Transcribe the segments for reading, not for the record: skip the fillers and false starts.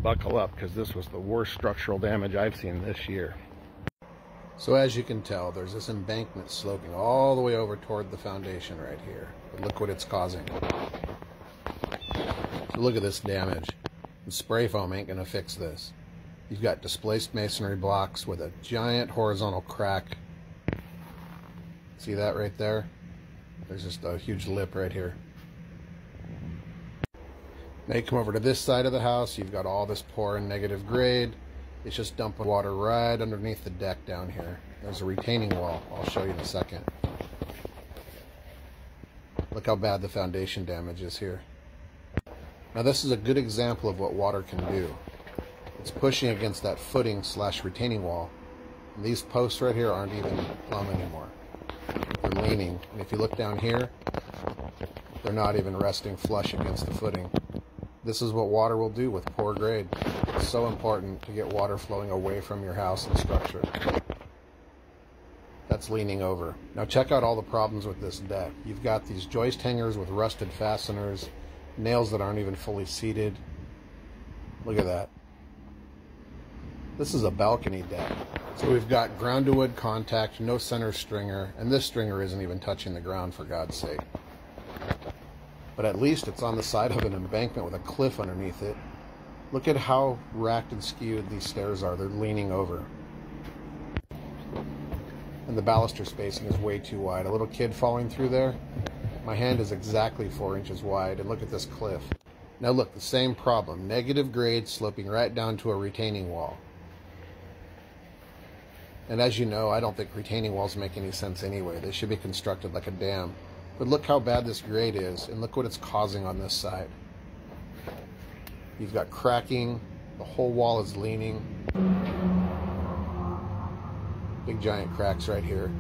buckle up, because this was the worst structural damage I've seen this year. So as you can tell, there's this embankment sloping all the way over toward the foundation right here. But look what it's causing. So look at this damage. And spray foam ain't gonna fix this. You've got displaced masonry blocks with a giant horizontal crack. See that right there? There's just a huge lip right here. Now you come over to this side of the house, you've got all this poor and negative grade. It's just dumping water right underneath the deck down here. There's a retaining wall. I'll show you in a second. Look how bad the foundation damage is here. Now this is a good example of what water can do. It's pushing against that footing / retaining wall. And these posts right here aren't even plumb anymore. They're leaning. And if you look down here, they're not even resting flush against the footing. This is what water will do with poor grade. It's so important to get water flowing away from your house and structure. That's leaning over. Now check out all the problems with this deck. You've got these joist hangers with rusted fasteners, nails that aren't even fully seated. Look at that. This is a balcony deck. So we've got ground to wood contact, no center stringer, and this stringer isn't even touching the ground, for God's sake. But at least it's on the side of an embankment with a cliff underneath it. Look at how racked and skewed these stairs are. They're leaning over. And the baluster spacing is way too wide. A little kid falling through there. My hand is exactly 4 inches wide, and look at this cliff. Now look, the same problem. Negative grade sloping right down to a retaining wall. And as you know, I don't think retaining walls make any sense anyway. They should be constructed like a dam. But look how bad this grade is, and look what it's causing on this side. You've got cracking, the whole wall is leaning. Big giant cracks right here.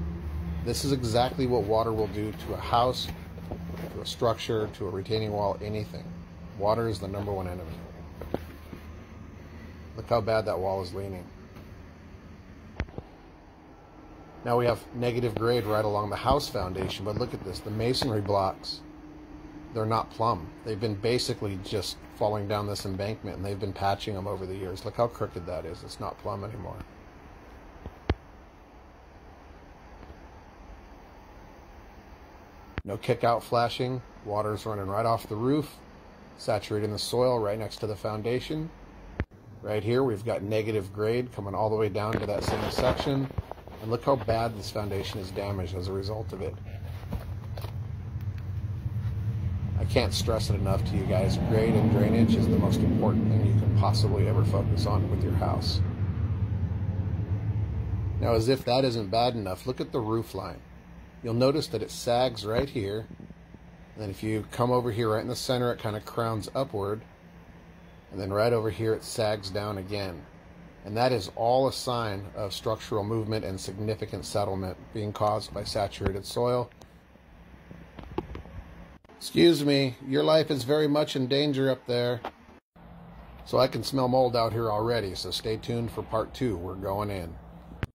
This is exactly what water will do to a house, to a structure, to a retaining wall, anything. Water is the #1 enemy. Look how bad that wall is leaning. Now we have negative grade right along the house foundation, but look at this, the masonry blocks, they're not plumb. They've been basically just falling down this embankment, and they've been patching them over the years. Look how crooked that is. It's not plumb anymore. No kick out flashing. Water's running right off the roof, saturating the soil right next to the foundation. Right here we've got negative grade coming all the way down to that same section. And look how bad this foundation is damaged as a result of it. I can't stress it enough to you guys. Grade and drainage is the most important thing you can possibly ever focus on with your house. Now, as if that isn't bad enough, look at the roof line. You'll notice that it sags right here. And then if you come over here right in the center, it kind of crowns upward. And then right over here, it sags down again. And that is all a sign of structural movement and significant settlement being caused by saturated soil. Excuse me, your life is very much in danger up there. So I can smell mold out here already, so stay tuned for part 2. We're going in.